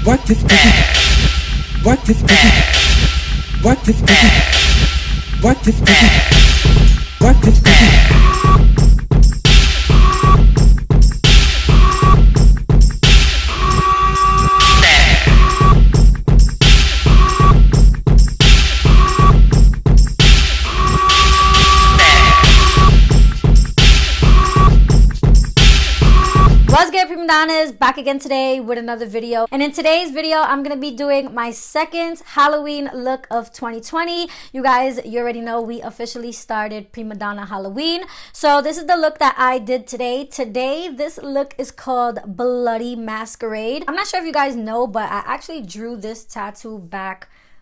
Work this pussy. Work this pussy. Work this pussy. Work this pussy. Work this pussy. What's good, Primadonna? Is back again today with another video, and in today's video I'm gonna be doing my second Halloween look of 2020. You guys, you already know we officially started Primadonna Halloween, so this is the look that I did today. This look is called Bloody Masquerade. I'm not sure if you guys know, but I actually drew this tattoo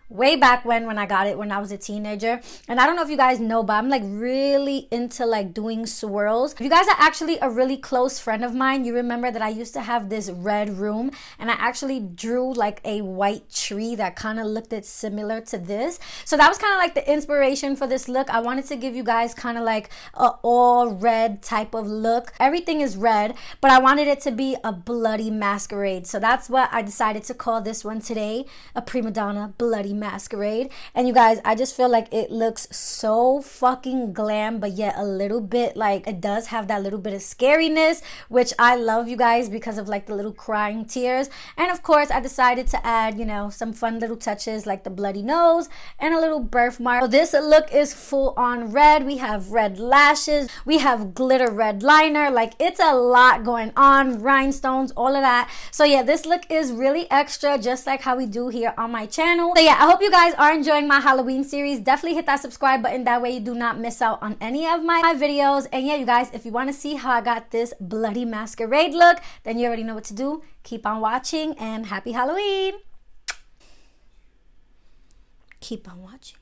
way back when I got it when I was a teenager. And I don't know if you guys know, but I'm like really into like doing swirls. If you guys are actually a really close friend of mine, you remember that I used to have this red room, and I actually drew like a white tree that kind of looked similar to this. So that was kind of like the inspiration for this look. I wanted to give you guys kind of like a all red type of look. Everything is red, but I wanted it to be a bloody masquerade. So that's what I decided to call this one today, a Primadonna Bloody Masquerade. And you guys, I just feel like it looks so fucking glam, but yet a little bit like it does have that little bit of scariness, which I love, you guys, because of like the little crying tears. And of course I decided to add, you know, some fun little touches like the bloody nose and a little birthmark. So this look is full on red. We have red lashes, we have glitter red liner, like it's a lot going on, rhinestones, all of that. So yeah, this look is really extra, just like how we do here on my channel. So yeah, I hope you guys are enjoying my Halloween series. Definitely hit that subscribe button, that way you do not miss out on any of my videos. And yeah, you guys, if you want to see how I got this bloody masquerade look, then you already know what to do. Keep on watching, and happy Halloween. Keep on watching.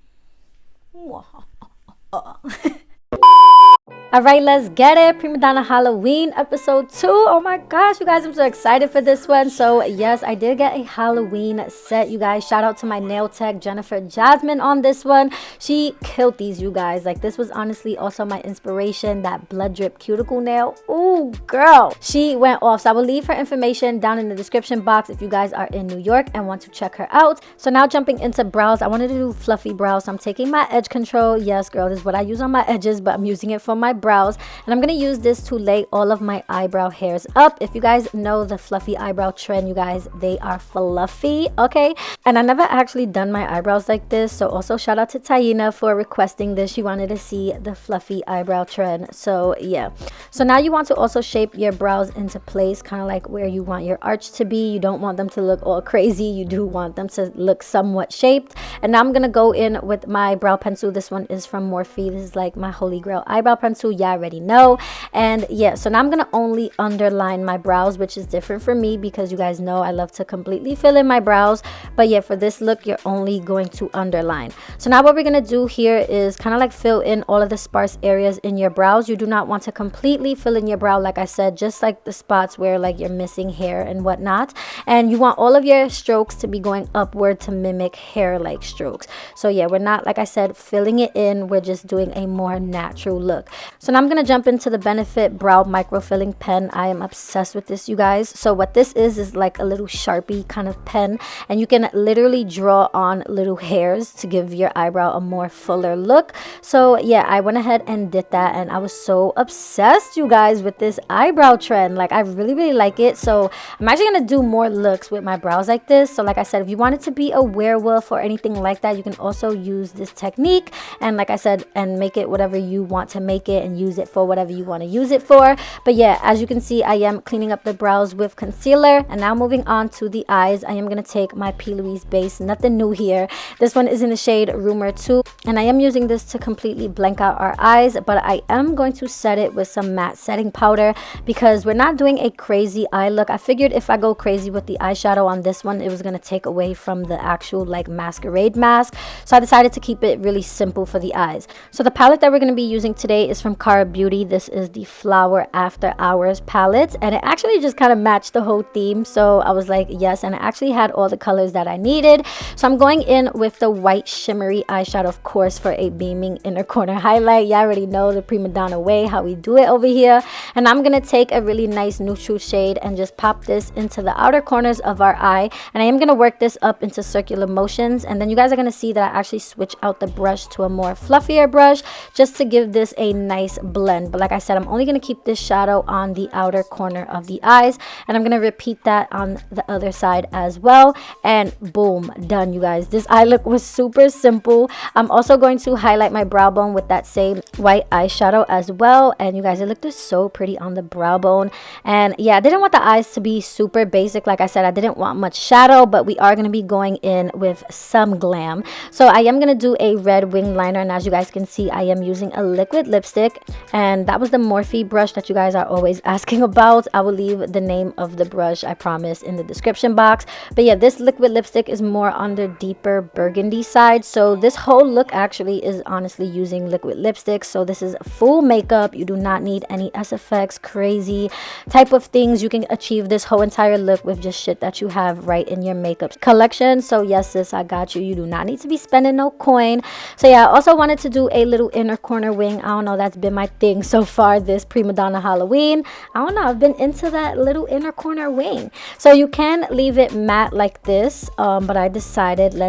All right, let's get it. Primadonna Halloween episode 2. Oh my gosh, you guys, I'm so excited for this one. So yes, I did get a Halloween set, you guys. Shout out to my nail tech Jennifer Jasmine on this one. She killed these, you guys. Like, this was honestly also my inspiration, that blood drip cuticle nail. Ooh, girl, she went off. So I will leave her information down in the description box if you guys are in New York and want to check her out. So now jumping into brows, I wanted to do fluffy brows, so I'm taking my edge control. Yes, girl, this is what I use on my edges, but I'm using it for my brows, and I'm gonna use this to lay all of my eyebrow hairs up. If you guys know the fluffy eyebrow trend, you guys, they are fluffy, okay? And I never actually done my eyebrows like this, so also shout out to Taina for requesting this. She wanted to see the fluffy eyebrow trend. So yeah, so now you want to also shape your brows into place, kind of like where you want your arch to be. You don't want them to look all crazy, you do want them to look somewhat shaped. And now I'm gonna go in with my brow pencil. This one is from Morphe. This is like my holy grail eyebrow pencil, yeah, I already know. And yeah, so now I'm gonna only underline my brows, which is different for me because you guys know I love to completely fill in my brows. But yeah, for this look, you're only going to underline. So now what we're gonna do here is kind of like fill in all of the sparse areas in your brows. You do not want to completely fill in your brow, like I said, just like the spots where like you're missing hair and whatnot. And you want all of your strokes to be going upward to mimic hair-like strokes. So yeah, we're not, like I said, filling it in, we're just doing a more natural look. So now I'm gonna jump into the Benefit Brow Microfilling pen. I am obsessed with this, you guys. So what this is like a little Sharpie kind of pen, and you can literally draw on little hairs to give your eyebrow a more fuller look. So yeah, I went ahead and did that, and I was so obsessed, you guys, with this eyebrow trend. Like, I really like it. So I'm actually gonna do more looks with my brows like this. So like I said, if you wanted to be a werewolf or anything like that, you can also use this technique, and like I said, and make it whatever you want to make it, and use it for whatever you want to use it for. But yeah, as you can see, I am cleaning up the brows with concealer. And now moving on to the eyes, I am going to take my P. Louise base. Nothing new here. This one is in the shade Rumor 2, and I am using this to completely blank out our eyes, but I am going to set it with some matte setting powder because we're not doing a crazy eye look. I figured if I go crazy with the eyeshadow on this one, it was going to take away from the actual like masquerade mask, so I decided to keep it really simple for the eyes. So the palette that we're going to be using today is from Cara Beauty. This is the Flower After Hours palette, and it actually just kind of matched the whole theme, so I was like yes, and it actually had all the colors that I needed. So I'm going in with the white shimmery eyeshadow, of course, for a beaming inner corner highlight. You already know the Primadonna way, how we do it over here. And I'm gonna take a really nice neutral shade and just pop this into the outer corners of our eye, and I am gonna work this up into circular motions, and then you guys are gonna see that I actually switch out the brush to a more fluffier brush just to give this a nice blend. But like I said, I'm only gonna keep this shadow on the outer corner of the eyes, and I'm gonna repeat that on the other side as well, and boom, done, you guys. This eye look was super simple. I'm also going to highlight my brow bone with that same white eyeshadow as well, and you guys, it looked so pretty on the brow bone. And yeah, I didn't want the eyes to be super basic. Like I said, I didn't want much shadow, but we are going to be going in with some glam. So I am going to do a red wing liner, and as you guys can see, I am using a liquid lipstick, and that was the Morphe brush that you guys are always asking about. I will leave the name of the brush, I promise, in the description box. But yeah, this liquid lipstick is more on the deeper burgundy side, so this whole look actually is honestly using liquid lipstick. So this is full makeup. You do not need any SFX crazy type of things. You can achieve this whole entire look with just shit that you have right in your makeup collection. So yes, sis, I got you. You do not need to be spending no coin. So yeah, I also wanted to do a little inner corner wing. I don't know, that's been my thing so far this Primadonna Halloween. I don't know, I've been into that little inner corner wing. So you can leave it matte like this, but I decided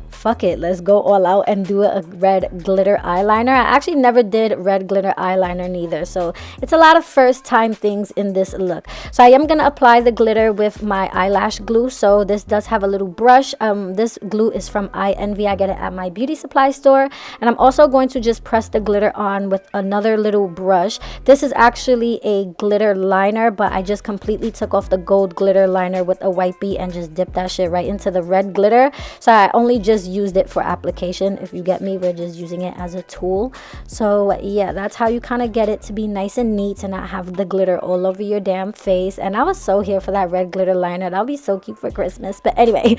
fuck it, let's go all out and do a red glitter eyeliner. I actually never did red glitter eyeliner neither, so it's a lot of first time things in this look. So I am gonna apply the glitter with my eyelash glue. So this does have a little brush. This glue is from I Envy. I get it at my beauty supply store, and I'm also going to just press the glitter on with another little brush. This is actually a glitter liner, but I just completely took off the gold glitter liner with a wipey and just dipped that shit right into the red glitter. So I only just used it for application. If you get me, we're just using it as a tool. So yeah, that's how you kind of get it to be nice and neat and not have the glitter all over your damn face. And I was so here for that red glitter liner. That'll be so cute for Christmas. But anyway,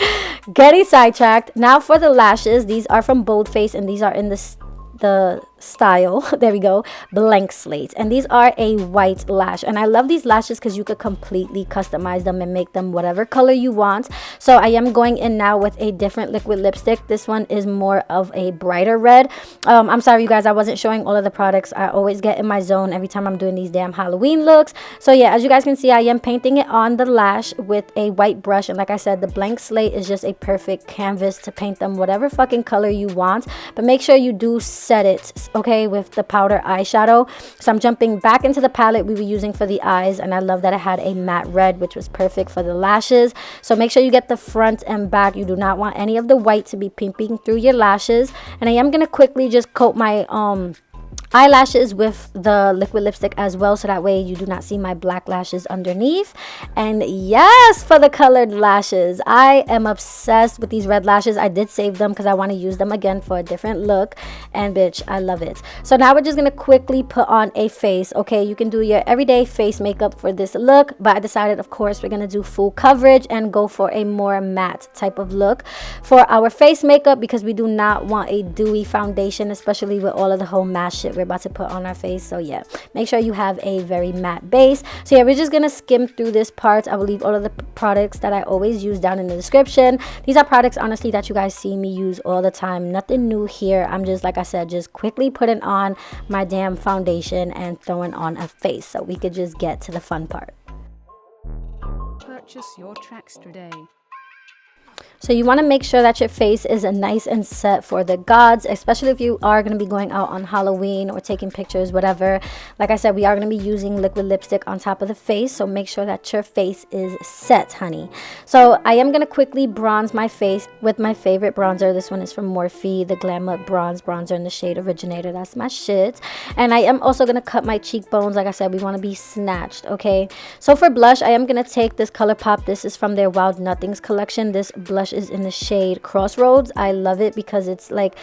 getting sidetracked. Now for the lashes, these are from Boldface, and these are in the style, there we go, blank slate, and these are a white lash. And I love these lashes because you could completely customize them and make them whatever color you want. So I am going in now with a different liquid lipstick. This one is more of a brighter red. I'm sorry you guys, I wasn't showing all of the products. I always get in my zone every time I'm doing these damn Halloween looks. So yeah, as you guys can see, I am painting it on the lash with a white brush, and like I said, the blank slate is just a perfect canvas to paint them whatever fucking color you want. But make sure you do set it, okay, with the powder eyeshadow. So I'm jumping back into the palette we were using for the eyes, and I love that it had a matte red, which was perfect for the lashes. So make sure you get the front and back. You do not want any of the white to be peeping through your lashes. And I am going to quickly just coat my eyelashes with the liquid lipstick as well, so that way you do not see my black lashes underneath. And yes, for the colored lashes, I am obsessed with these red lashes. I did save them because I want to use them again for a different look, and bitch, I love it. So now we're just gonna quickly put on a face. Okay, you can do your everyday face makeup for this look, but I decided, of course, we're gonna do full coverage and go for a more matte type of look for our face makeup, because we do not want a dewy foundation, especially with all of the whole matte shit we're about to put on our face. So yeah, make sure you have a very matte base. So yeah, we're just gonna skim through this part. I will leave all of the products that I always use down in the description. These are products, honestly, that you guys see me use all the time. Nothing new here. I'm just, like I said, just quickly putting on my damn foundation and throwing on a face so we could just get to the fun part. Purchase your tracks today. So you want to make sure that your face is nice and set for the gods, especially if you are going to be going out on Halloween or taking pictures, whatever. Like I said, we are going to be using liquid lipstick on top of the face, so make sure that your face is set, honey. So I am going to quickly bronze my face with my favorite bronzer. This one is from Morphe, the glamabronze bronzer in the shade Originator. That's my shit. And I am also going to cut my cheekbones. Like I said, we want to be snatched, okay? So for blush, I am going to take this ColourPop. This is from their Wild Nothings collection. This blush is in the shade Crossroads. I love it because it's like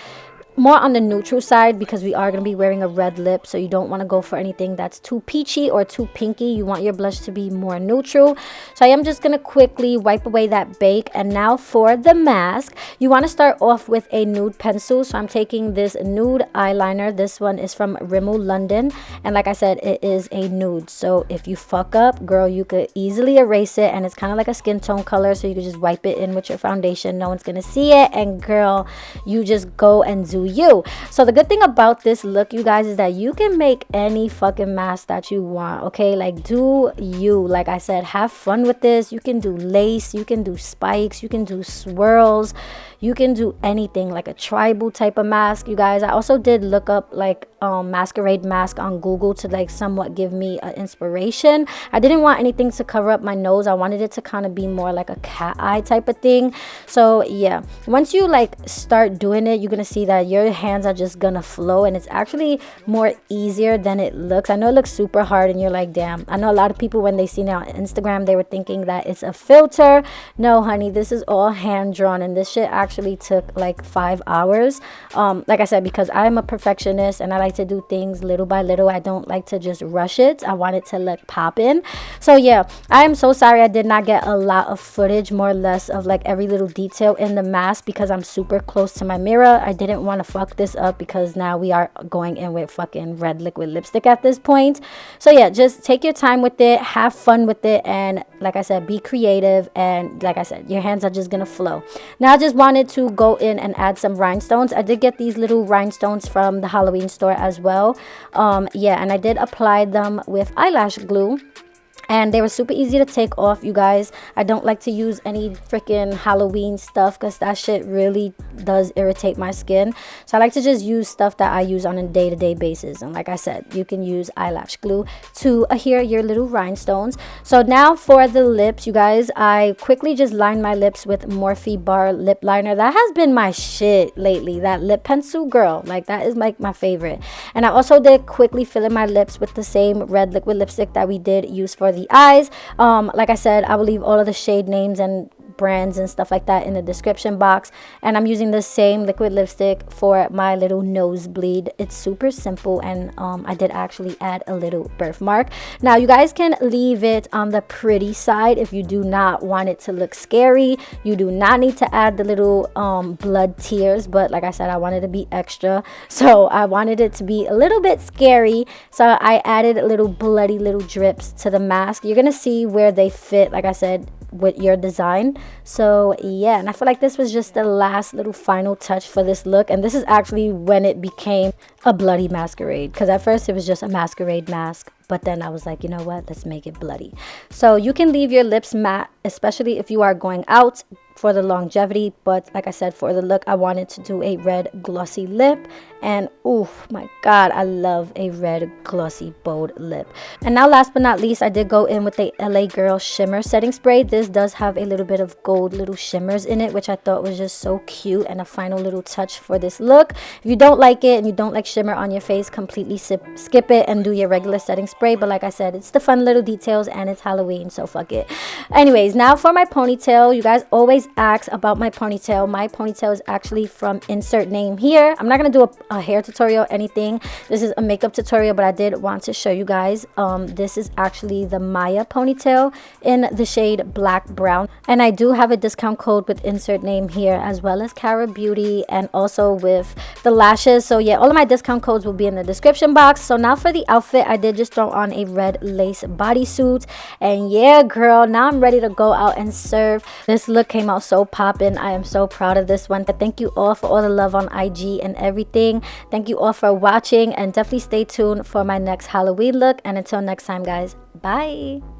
more on the neutral side because we are going to be wearing a red lip, so you don't want to go for anything that's too peachy or too pinky. You want your blush to be more neutral. So I am just going to quickly wipe away that bake. And now for the mask, you want to start off with a nude pencil. So I'm taking this nude eyeliner. This one is from Rimmel London, and like I said, it is a nude, so if you fuck up, girl, you could easily erase it, and it's kind of like a skin tone color, so you could just wipe it in with your foundation. No one's gonna see it, and girl, you just go and do you. So the good thing about this look, you guys, is that you can make any fucking mask that you want, okay? Like, do you. Like I said, have fun with this. You can do lace, you can do spikes, you can do swirls, you can do anything, like a tribal type of mask, you guys. I also did look up like Masquerade mask on Google to like somewhat give me inspiration. I didn't want anything to cover up my nose. I wanted it to kind of be more like a cat eye type of thing. So yeah, once you like start doing it, you're gonna see that your hands are just gonna flow, and it's actually more easier than it looks. I know it looks super hard and you're like, damn. I know a lot of people, when they seen it on Instagram, they were thinking that it's a filter. No honey, this is all hand drawn, and this shit actually took like 5 hours. Like I said, because I'm a perfectionist and I like to do things little by little. I don't like to just rush it. I want it to look poppin'. So yeah, I am so sorry I did not get a lot of footage, more or less, of like every little detail in the mask because I'm super close to my mirror. I didn't want to fuck this up because now we are going in with fucking red liquid lipstick at this point. So yeah, just take your time with it, have fun with it, and like I said, be creative, and like I said, your hands are just gonna flow. Now I just wanted to go in and add some rhinestones. I did get these little rhinestones from the Halloween store as well. Yeah, and I did apply them with eyelash glue, and they were super easy to take off, you guys. I don't like to use any freaking Halloween stuff because that shit really does irritate my skin. So I like to just use stuff that I use on a day-to-day basis. And like I said, you can use eyelash glue to adhere your little rhinestones. So now for the lips, you guys, I quickly just lined my lips with Morphe bar lip liner. That has been my shit lately. That lip pencil, girl, like that is like my favorite. And I also did quickly fill in my lips with the same red liquid lipstick that we did use for the eyes. Like I said, I will leave all of the shade names and brands and stuff like that in the description box, and I'm using the same liquid lipstick for my little nosebleed. It's super simple, and I did actually add a little birthmark. Now you guys can leave it on the pretty side if you do not want it to look scary. You do not need to add the little blood tears, but like I said, I wanted to be extra, so I wanted it to be a little bit scary, so I added little bloody little drips to the mask. You're gonna see where they fit, like I said, with your design. So yeah, and I feel like this was just the last little final touch for this look, and this is actually when it became a bloody masquerade, because at first it was just a masquerade mask, but then I was like, you know what, let's make it bloody. So you can leave your lips matte, especially if you are going out, for the longevity. But like I said, for the look, I wanted to do a red glossy lip, and oh my god, I love a red glossy bold lip. And now last but not least, I did go in with a LA Girl shimmer setting spray. This does have a little bit of gold little shimmers in it, which I thought was just so cute and a final little touch for this look. If you don't like it and you don't like shimmer on your face, completely skip it and do your regular setting spray. But like I said, it's the fun little details, and it's Halloween, so fuck it. Anyways, now for my ponytail. You guys always ask about my ponytail. My ponytail is actually from insert name here. I'm not gonna do a hair tutorial or anything. This is a makeup tutorial, but I did want to show you guys. This is actually the Maya ponytail in the shade black brown, and I do have a discount code with insert name here, as well as Cara Beauty, and also with the lashes. So yeah, all of my discount codes will be in the description box. So now for the outfit, I did just throw on a red lace bodysuit, and yeah girl, now I'm ready to go out and serve. This look came out so poppin'. I am so proud of this one. Thank you all for all the love on IG and everything. Thank you all for watching, and definitely stay tuned for my next Halloween look. And until next time, guys, bye.